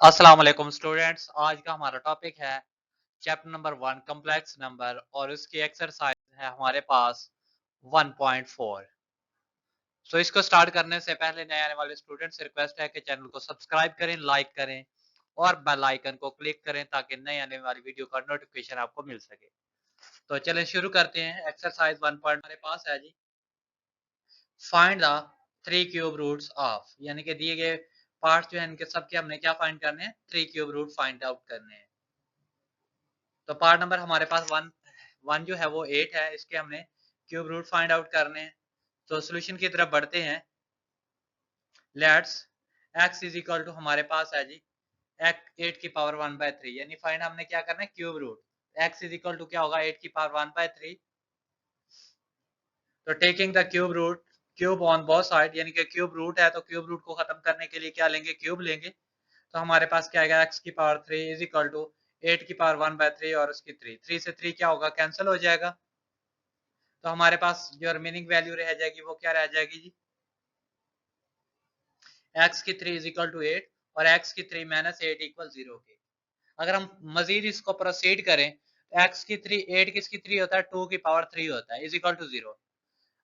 अस्सलाम वालेकुम स्टूडेंट्स। आज का हमारा टॉपिक है चैप्टर नंबर 1 कॉम्प्लेक्स नंबर और उसकी एक्सरसाइज है हमारे पास 1.4। सो इसको स्टार्ट करने से पहले नए आने वाले स्टूडेंट्स से रिक्वेस्ट है कि चैनल को सब्सक्राइब करें, लाइक करें और बेल आइकन को क्लिक करें ताकि नए आने वाली वीडियो का नोटिफिकेशन आपको मिल सके। तो चलें शुरू करते हैं। एक्सरसाइज 1 हमारे पास है जी, find the 3 cube roots of, यानी कि दिए गए पार्ट्स जो है इनके सबके हमने क्या फाइंड करने हैं, 3 क्यूब रूट फाइंड आउट करने हैं। तो पार्ट नंबर हमारे पास वन जो है वो 8 है, इसके हमने क्यूब रूट फाइंड आउट करने हैं। तो सोल्यूशन की तरफ बढ़ते हैं। Let's x is equal to हमारे पास है जी 8 की पावर 1/3, यानी फाइंड हमने क्या करना है, cube root. x is equal to क्या होगा, 8 की पावर 1/3। तो taking the cube root, cube on both side, यानी कि क्यूब रूट है तो क्यूब रूट को खत्म करने के लिए क्या लेंगे, क्यूब लेंगे। तो हमारे पास क्या आएगा, x की पावर 3 इज इक्वल टू 8 की पावर 1/3 और उसकी 3 से 3 क्या होगा, कैंसिल हो जाएगा। तो हमारे पास जो रिमेनिंग वैल्यू रह जाएगी वो क्या रह जाएगी जी, x की 3 इज इक्वल टू 8 और x की 3 माइनस 8 इक्वल 0 के। अगर हम मजीद इसको प्रोसीड करें तो x की 3 8 किसकी 3 होता है, 2 की पावर 3 होता है, इज इक्वल टू 0।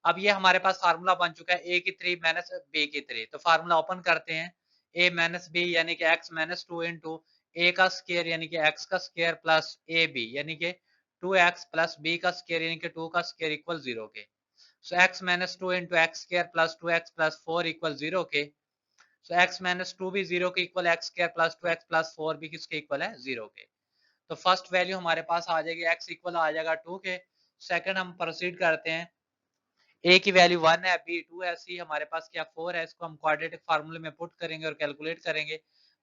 अब ये हमारे पास फार्मूला बन चुका है a की 3 माइनस b की 3। तो फार्मूला ओपन करते हैं, a माइनस b यानी कि x माइनस 2 इंटू a का स्केयर यानी कि x का स्केयर प्लस ए बी यानी कि 2x प्लस b का स्केयर यानी कि 2 का स्केयर इक्वल 0 के। So x minus 2 into x square plus 2x plus 4 equal 0 के। So x minus 2 भी 0 के equal, x square plus 2x plus 4 भी किसके इक्वल है, 0 के। तो फर्स्ट वैल्यू हमारे पास आ जाएगी, x इक्वल आ जाएगा 2 के। सेकंड हम प्रोसीड करते हैं, a की वैल्यू 1 है, b 2 है, c हमारे पास क्या 4 है। इसको हम क्वाड्रेटिक फार्मूले में पुट करेंगे और कैलकुलेट करेंगे।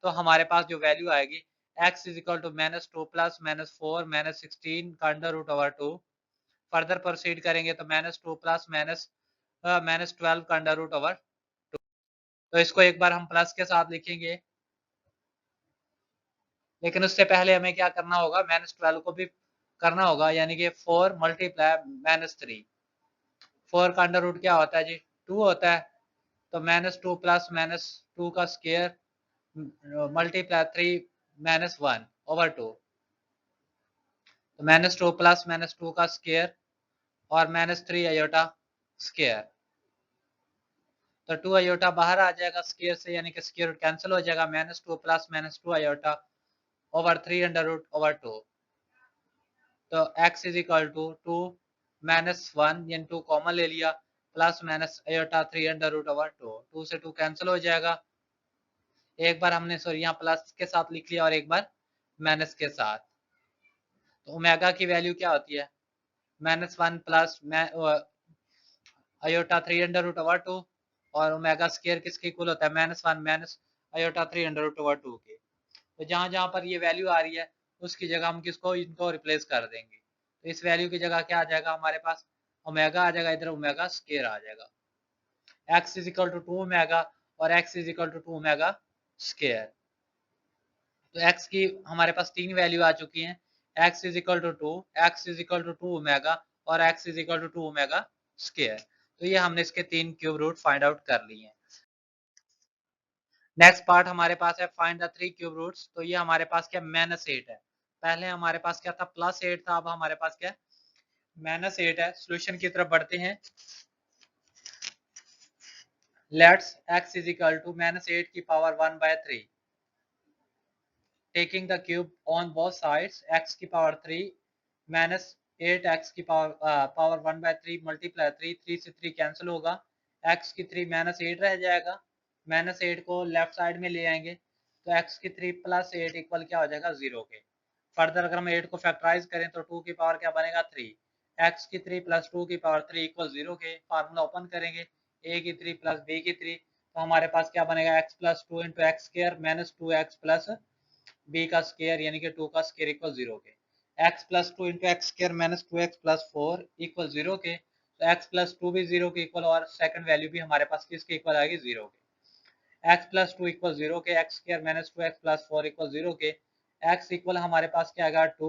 तो हमारे पास जो वैल्यू आएगी, x is equal to minus 2 plus minus 4 minus 16 का under root over 2। Further proceed करेंगे तो माइनस 2 प्लस माइनस माइनस 12 का अंडर रूट ओवर। तो इसको एक बार हम प्लस के साथ लिखेंगे, लेकिन उससे पहले हमें क्या करना होगा, माइनस 12 को भी करना होगा, यानी कि 4 मल्टीप्लाई माइनस 3। 4 का अंडर रूट क्या होता है जी, 2 होता है। तो माइनस 2 प्लस माइनस 2 का स्केयर मल्टीप्लाई 3 माइनस 1 ओवर 2। तो माइनस 2 प्लस माइनस 2 का स्केयर और माइनस 3 आयोटा स्केयर। तो 2 आयोटा बाहर आ जाएगा स्केयर से, यानी कि स्केयर रूट कैंसिल हो जाएगा। Minus 2 plus minus 2 iota over 3 under root over 2। तो x is equal to 2 minus 1 यानी 2 कॉमन ले लिया, plus minus iota 3 under root over 2। 2 से 2 कैंसिल हो जाएगा। एक बार हमने सॉरी यहाँ प्लस के साथ लिख लिया और एक बार माइनस के साथ। तो ओमेगा की वैल्यू क्या होती है, minus 1 plus iota 3 under root over 2 और ओमेगा स्केयर किसके इक्वल होता है, minus 1 minus iota 3 under root over 2 के। तो जहां जहां पर ये वैल्यू आ रही है उसकी जगह हम किसको, इनको रिप्लेस कर देंगे। तो इस वैल्यू की जगह क्या आ जाएगा हमारे पास, ओमेगा आ जाएगा, इधर ओमेगा स्केयर आ जाएगा। x is equal to 2 omega और x is equal to 2 omega square. तो x की हमारे पास तीन वैल्यू आ चुकी हैं, x is equal to 2, x is equal to 2 omega और x is equal to 2 omega square. तो ये हमने इसके तीन क्यूब रूट फाइंड आउट कर लिए हैं। नेक्स्ट पार्ट हमारे पास है फाइंड द 3 क्यूब रूट्स। तो ये हमारे पास क्या माइनस 8 है, पहले हमारे पास क्या था प्लस 8 था, अब हमारे पास क्या माइनस 8 है। सोल्यूशन की तरफ बढ़ते हैं। Let's x is equal to minus 8 की power 1/3, taking the cube on both sides, x की पावर 3 माइनस 8 x की पावर 1/3 मल्टीप्लाई 3, 3 से 3 कैंसिल होगा, x की 3 माइनस 8 रह जाएगा। माइनस 8 को लेफ्ट साइड में ले आएंगे तो x की 3 प्लस 8 इक्वल क्या हो जाएगा, 0 के। फर्दर अगर हम 8 को फैक्टराइज करें तो 2 की पावर क्या बनेगा, 3। x की 3 प्लस 2 की पावर 3 इक्वल 0 के। फार्मूला ओपन करेंगे, a की 3 प्लस b की 3। तो हमारे पास क्या बनेगा, x plus 2 into x square minus 2x plus b का स्केयर यानी कि 2 का स्केयर इक्वल 0 के। x plus 2 into x square minus 2x plus 4 equal 0 के। तो x प्लस 2 भी 0 के इक्वल और सेकंड वैल्यू भी हमारे पास किसके इक्वल आएगी, 0 के। x प्लस 2 इक्वल 0 के, x square minus 2x plus 4 equal 0 के। x इक्वल हमारे पास क्या आएगा 2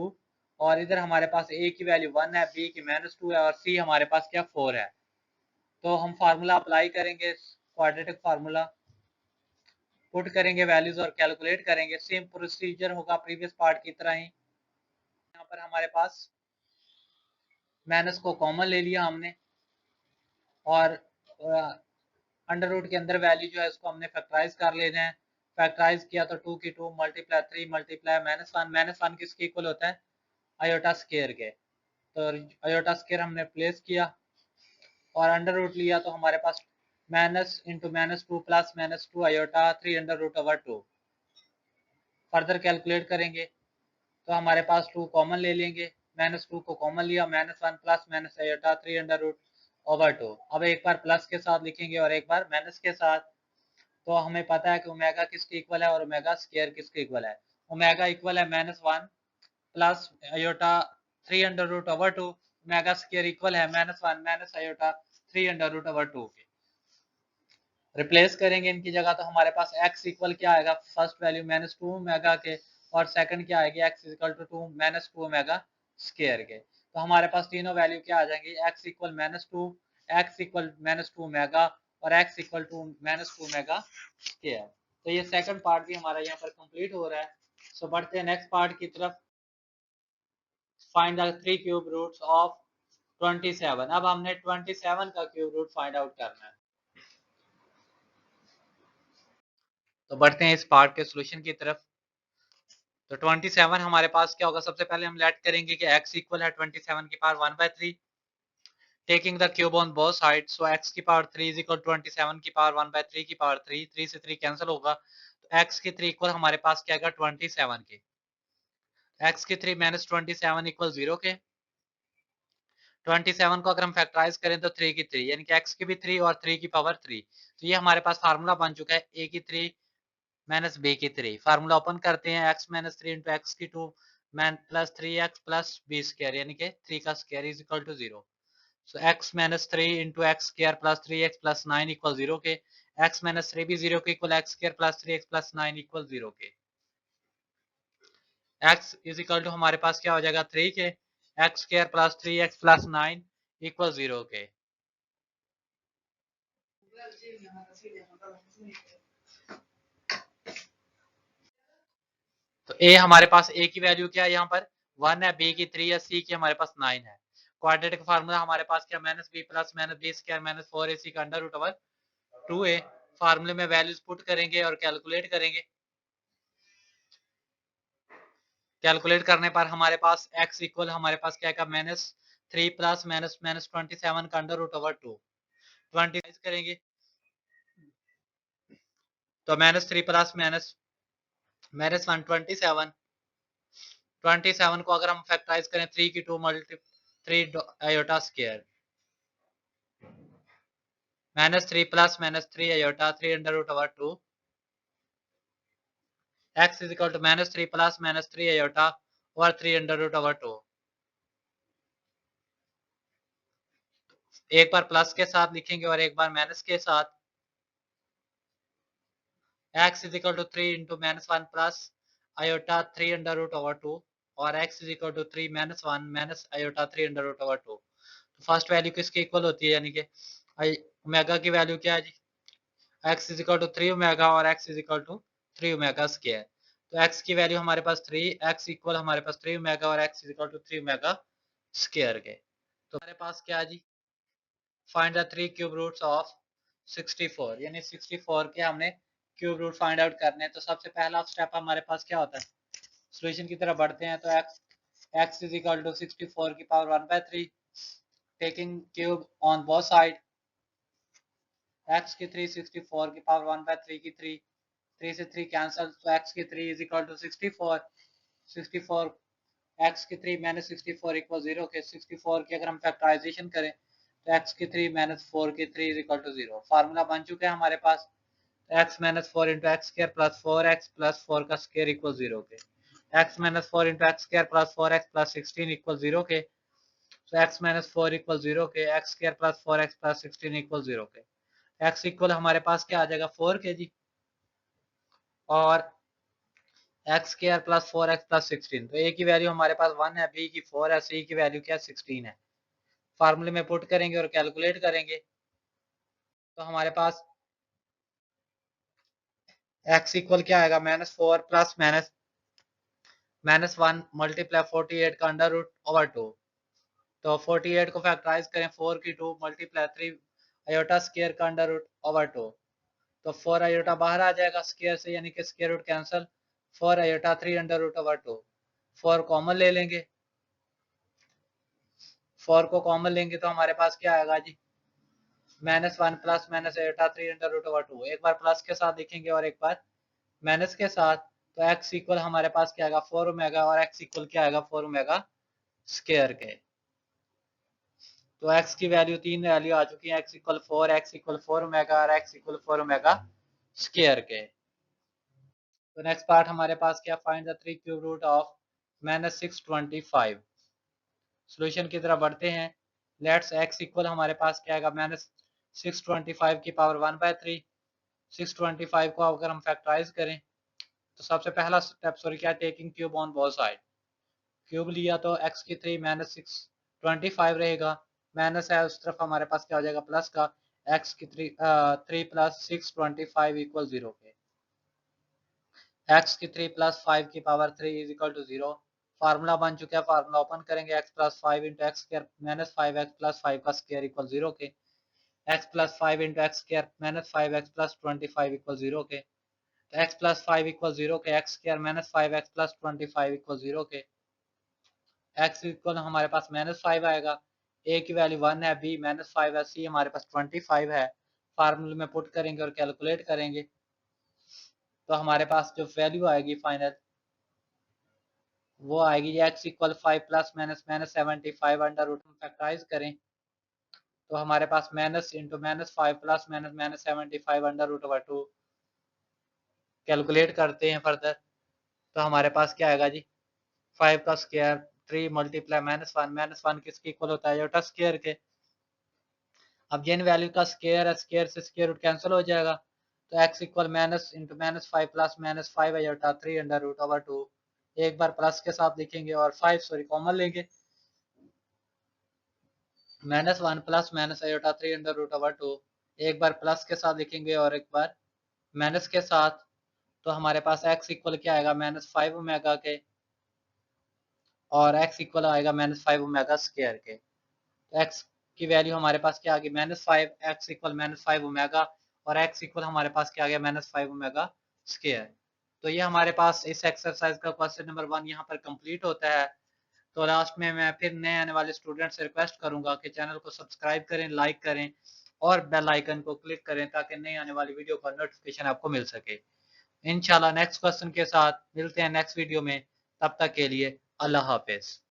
और इधर हमारे पास a की वैल्यू 1 है, b की माइनस 2 है और c हमारे पास क्या 4 है। तो हम फार्मूला अप्लाई करेंगे, क्वाड्रेटिक फार्मूला पुट करेंगे वैल्यूज और कैलकुलेट करेंगे। सेम प्रोसीजर होगा प्रीवियस पार्ट की तरह ही। यहाँ पर हमारे पास माइनस को कॉमन ले लिया हमने और अंडर रूट के अंदर वैल्यू जो है उसको हमने फैक्टराइज कर लेना है। फैक्टराइज किया तो 2 की 2 मल्टीप्लाई 3 मल्टीप्लाई -1 किसके इक्वल होता है आयोटा स्केयर के। तो आयोटा स्केयर हमने प्लेस किया और अंडर रूट लिया तो हमारे पास minus into -2 plus -2 iota 3 under root over 2। Further calculate करेंगे तो हमारे पास 2 कॉमन ले लेंगे, -2 को कॉमन लिया, -1 plus minus iota 3 under root over 2। अब एक बार प्लस के साथ लिखेंगे और एक बार माइनस के साथ। तो हमें पता है कि ओमेगा किसके इक्वल है और ओमेगा स्क्वायर किसके इक्वल है। ओमेगा इक्वल है -1 plus iota 3 under root over 2। Omega square equal है -1 minus iota 3 under root over 2 के। रिप्लेस करेंगे इनकी जगह तो हमारे पास x इक्वल क्या आएगा, फर्स्ट वैल्यू -2 ओमेगा के और सेकंड क्या आएगी x equal to 2 -2 omega square के। तो हमारे पास तीनों वैल्यू क्या आ जाएंगी, x equal -2, x equal -2 omega और x equal to -2 omega square. तो ये सेकंड पार्ट भी हमारा यहाँ पर कंप्लीट हो रहा है। सो बढ़ते हैं नेक्स्ट पार्ट की तरफ। Find the 3 cube roots of 27। अब हमने 27 का क्यूब रूट फाइंड आउट करना है। तो बढ़ते हैं इस पार्ट के सोल्यूशन की तरफ। तो 27 हमारे पास क्या होगा, सबसे पहले हम लेट करेंगे कि x इक्वल है 27 की power 1/3, taking the cube on both side. So x की पावर 3 इज इक्वल 27 की पावर 1/3 की पावर 3, 3 से 3 कैंसिल होगा तो x की 3 इक्वल हमारे पास क्या आएगा 27 के। x की 3 माइनस 27 इक्वल 0 के। 27 को अगर हम फैक्टराइज करें तो 3 की 3 यानी कि x की भी 3 और 3 की पावर 3। तो ये हमारे पास फार्मूला बन चुका है a की 3 माइनस b की 3। फार्मूला ओपन करते हैं, x माइनस 3 इंटू एक्स की 2 plus 3x plus b square यानी कि 3 का square is equal to 0। So x minus 3 into x square plus 3x plus 9 equal 0 के। x माइनस 3 भी 0 के equal, x square plus 3x plus 9 equal 0 के। x is equal to हमारे पास क्या हो जाएगा 3 के, x square plus 3x plus 9 equal 0 के। तो a हमारे पास a की वैल्यू क्या है यहाँ पर 1 है, b की 3 है, c की हमारे पास 9 है। क्वाड्रेटिक फार्मूला हमारे पास क्या minus B plus minus B square minus 4ac का अंडर रूट ओवर 2a। फार्मूले में वैल्यूज पुट करेंगे और कैलकुलेट करेंगे। कैलकुलेट करने पर हमारे पास x इक्वल हमारे पास क्या है -3 प्लस माइनस माइनस 27 का अंडर रूट ओवर 2। 20 करेंगे तो -3 प्लस माइनस -1 27 को अगर हम फैक्टराइज करें 3 की 2 multi 3 iota square -3 plus -3 iota 3 under root over 2। x is equal to -3 plus -3 iota over 3 under root over 2। एक बार प्लस के साथ लिखेंगे और एक बार माइनस के साथ। x is equal to 3 into -1 plus iota 3 under root over 2 और x is equal to 3 -1 minus iota 3 under root over 2। तो फर्स्ट वैल्यू किसके इक्वल होती है, यानी कि ओमेगा की वैल्यू क्या है जी, x is equal to 3 omega और x is equal to 3 omega square. तो x की वैल्यू हमारे पास 3, x इक्वल हमारे पास 3 ओमेगा और x is equal to 3 omega square के। तो हमारे पास क्या है जी, find the 3 cube roots of 64, यानी 64 के हमने क्यूब रूट फाइंड आउट करने हैं। तो सबसे पहला स्टेप हमारे पास क्या होता है, सॉल्यूशन की तरफ बढ़ते हैं। तो x इज इक्वल टू 64 की power 1/3, taking cube on both side. x की 3 64 की पावर 1/3 की 3, 3 से 3 कैंसिल तो x की 3 इज इक्वल टू 64, 64 x की 3 माइनस 64 इक्वल 0 के। 64 की अगर हम फैक्टराइजेशन करें तो x की 3 माइनस 4 की 3 इज इक्वल टू 0। फार्मूला बन चुका है हमारे पास x minus 4 into x square plus 4x plus 4 का स्क्र इक्वल 0 के। x minus 4 into x square plus 4x plus 16 equal 0 के। तो x माइनस 4 इक्वल 0 के, x square plus 4x plus 16 equal 0 के। x इक्वल हमारे पास क्या आ जाएगा 4 के जी, और x square plus 4x plus 16। तो a की वैल्यू हमारे पास 1 है, b की 4 है, c की वैल्यू क्या 16 है। फार्मूले में पुट करेंगे और कैलकुलेट करेंगे तो हमारे पास एक्स इक्वल क्या आएगा -4 प्लस -1 मल्टीप्लाई 48 का अंडर रूट ओवर 2। तो 48 को फैक्टराइज करें 4 की 2 मल्टीप्लाई 3 आयोटा स्क्वायर का अंडर रूट ओवर 2। तो 4 आयोटा बाहर आ जाएगा स्क्वायर से, यानी कि square root cancel. 4 iota 3 under root over 2। 4 common ले लेंगे। 4 को कॉमन लेंगे तो हमारे पास क्या आएगा जी, -1 plus iota 3 under root over 2। एक बार प्लस के साथ लिखेंगे और एक बार माइनस के साथ। तो x इक्वल हमारे पास क्या आएगा 4 ओमेगा, और x इक्वल क्या आएगा 4 ओमेगा स्क्वायर के। तो x की वैल्यू 3 वैल्यू आ चुकी है, x equal 4, x equal 4 omega और x इक्वल 4 ओमेगा स्क्वायर के। तो नेक्स्ट पार्ट हमारे पास क्या, find the 3 cube root of -625। Solution की तरफ बढ़ते हैं। लेट्स x इक्वल हमारे पास क्या आएगा -625 की पावर 1/3। 625 को अगर हम फैक्टराइज करें तो सबसे पहला स्टेप सॉरी क्या, taking cube on both side. Cube लिया तो x की 3 -625 रहेगा, माइनस है उस तरफ हमारे पास क्या हो जाएगा प्लस का, x की 3 प्लस 625 इक्वल 0 के। x की 3 प्लस 5 की power 3 is equal to 0। Formula बन चुका है, फार्मूला ओपन करेंगे, x plus 5 into x square minus 5x plus 5 का स्क्वायर इक्वल 0 के। x plus 5 into x square minus 5x plus 25 equal 0 के। तो x प्लस 5 इक्वल 0 के, x square minus 5x plus 25 equal 0 के। x इक्वल हमारे पास -5 आएगा, a की value 1 है, b -5 है, c हमारे पास 25 है। फार्मूले में पुट करेंगे और कैलकुलेट करेंगे तो हमारे पास जो वैल्यू आएगी फाइनल वो आएगी x equal 5 plus -75 under root में फैक्टराइज करें तो हमारे पास minus into -5 plus -75 under root over 2। Calculate करते हैं फर्दर तो हमारे पास क्या आएगा जी, 5 का स्क्वायर 3 मल्टीप्लाई -1 किसके इक्वल होता है, आयोटा स्क्वायर के। अब जिन वैल्यू का स्क्वायर है, स्क्वायर से स्क्वायर रूट कैंसिल हो जाएगा। तो x equal minus into -5 plus -5 iota 3 under root over 2। एक बार प्लस के साथ लिखेंगे और 5 सॉरी कॉमन लेंगे। -1 plus iota 3 under root over 2। एक बार प्लस के साथ लिखेंगे और एक बार माइनस के साथ। तो हमारे पास x इक्वल क्या आएगा -5 ओमेगा के, और x इक्वल आएगा -5 ओमेगा स्क्वायर के। तो x की वैल्यू हमारे पास क्या आ गई -5, x इक्वल -5 ओमेगा, और x इक्वल हमारे पास क्या आ गया -5 ओमेगा स्क्वायर। तो ये हमारे पास इस एक्सरसाइज का क्वेश्चन नंबर 1 यहाँ पर कंप्लीट होता है। तो लास्ट में मैं फिर नए आने वाले स्टूडेंट से रिक्वेस्ट करूंगा कि चैनल को सब्सक्राइब करें, लाइक करें और बेल आइकन को क्लिक करें ताकि नई आने वाली वीडियो का नोटिफिकेशन आपको मिल सके। इंशाल्लाह नेक्स्ट क्वेश्चन के साथ मिलते हैं नेक्स्ट वीडियो में, तब तक के लिए अल्लाह हाफिज।